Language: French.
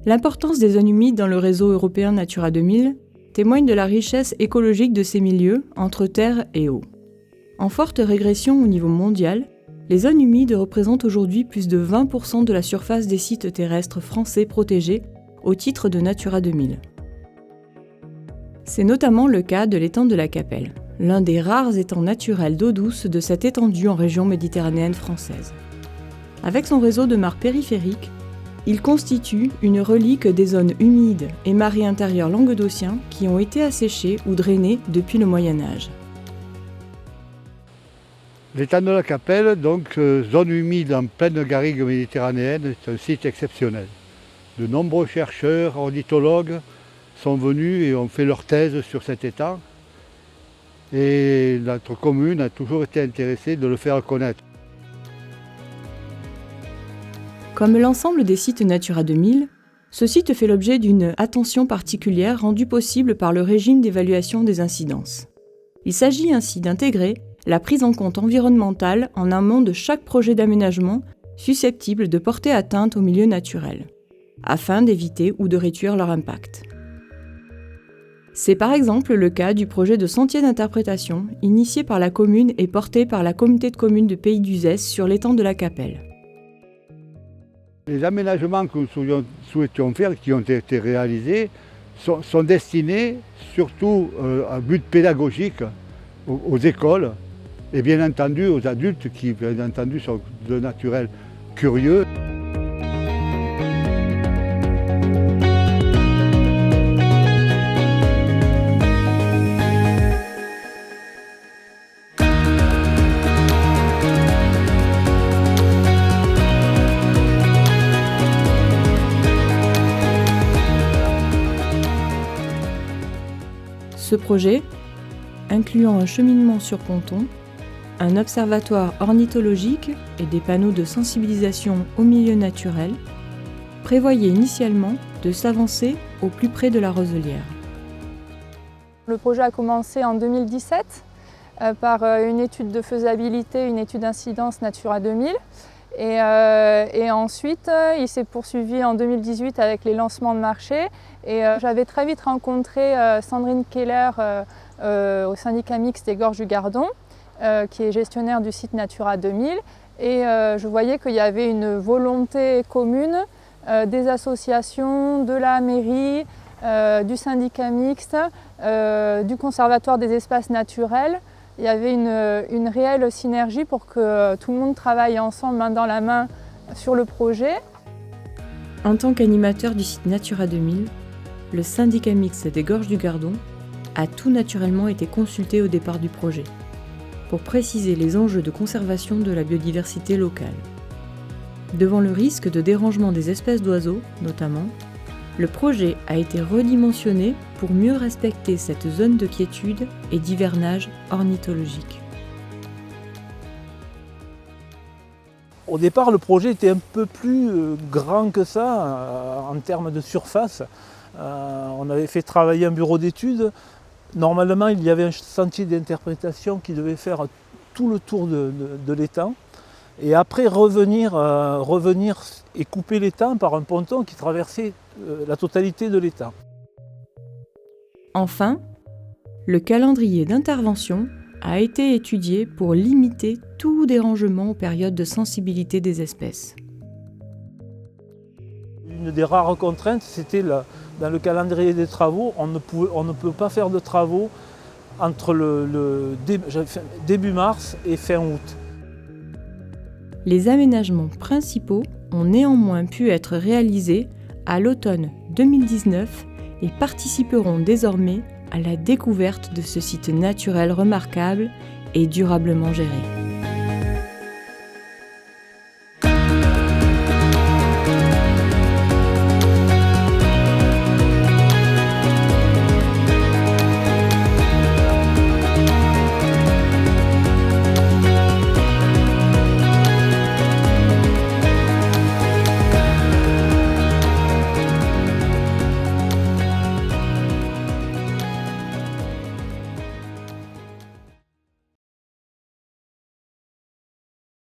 L'importance des zones humides dans le réseau européen Natura 2000 témoigne de la richesse écologique de ces milieux entre terre et eau. En forte régression au niveau mondial, les zones humides représentent aujourd'hui plus de 20% de la surface des sites terrestres français protégés au titre de Natura 2000. C'est notamment le cas de l'étang de la Capelle, l'un des rares étangs naturels d'eau douce de cette étendue en région méditerranéenne française. Avec son réseau de mares périphériques, il constitue une relique des zones humides et marais intérieurs languedociens qui ont été asséchées ou drainées depuis le Moyen-Âge. L'étang de la Capelle, donc zone humide en pleine garrigue méditerranéenne, c'est un site exceptionnel. De nombreux chercheurs, ornithologues sont venus et ont fait leur thèse sur cet étang. Et notre commune a toujours été intéressée de le faire connaître. Comme l'ensemble des sites Natura 2000, ce site fait l'objet d'une attention particulière rendue possible par le régime d'évaluation des incidences. Il s'agit ainsi d'intégrer la prise en compte environnementale en amont de chaque projet d'aménagement susceptible de porter atteinte au milieu naturel, afin d'éviter ou de réduire leur impact. C'est par exemple le cas du projet de sentier d'interprétation initié par la commune et porté par la communauté de communes de Pays d'Uzès sur l'étang de la Capelle. Les aménagements que nous souhaitions faire, qui ont été réalisés, sont destinés surtout à but pédagogique aux écoles et bien entendu aux adultes qui bien entendu sont de naturel curieux. Ce projet, incluant un cheminement sur ponton, un observatoire ornithologique et des panneaux de sensibilisation au milieu naturel, prévoyait initialement de s'avancer au plus près de la Roselière. Le projet a commencé en 2017 par une étude de faisabilité, une étude d'incidence Natura 2000. Et ensuite, il s'est poursuivi en 2018 avec les lancements de marché. Et j'avais très vite rencontré Sandrine Keller au syndicat mixte des Gorges du Gardon, qui est gestionnaire du site Natura 2000. Et je voyais qu'il y avait une volonté commune des associations, de la mairie, du syndicat mixte, du conservatoire des espaces naturels. Il y avait une réelle synergie pour que tout le monde travaille ensemble, main dans la main, sur le projet. En tant qu'animateur du site Natura 2000, le syndicat mixte des Gorges du Gardon a tout naturellement été consulté au départ du projet, pour préciser les enjeux de conservation de la biodiversité locale. Devant le risque de dérangement des espèces d'oiseaux, notamment, le projet a été redimensionné pour mieux respecter cette zone de quiétude et d'hivernage ornithologique. Au départ, le projet était un peu plus grand que ça en termes de surface. On avait fait travailler un bureau d'études. Normalement, il y avait un sentier d'interprétation qui devait faire tout le tour de l'étang. Et après revenir et couper l'étang par un ponton qui traversait la totalité de l'étang. Enfin, le calendrier d'intervention a été étudié pour limiter tout dérangement aux périodes de sensibilité des espèces. Une des rares contraintes, c'était dans le calendrier des travaux, on ne peut pas faire de travaux entre début mars et fin août. Les aménagements principaux ont néanmoins pu être réalisés à l'automne 2019 et participeront désormais à la découverte de ce site naturel remarquable et durablement géré.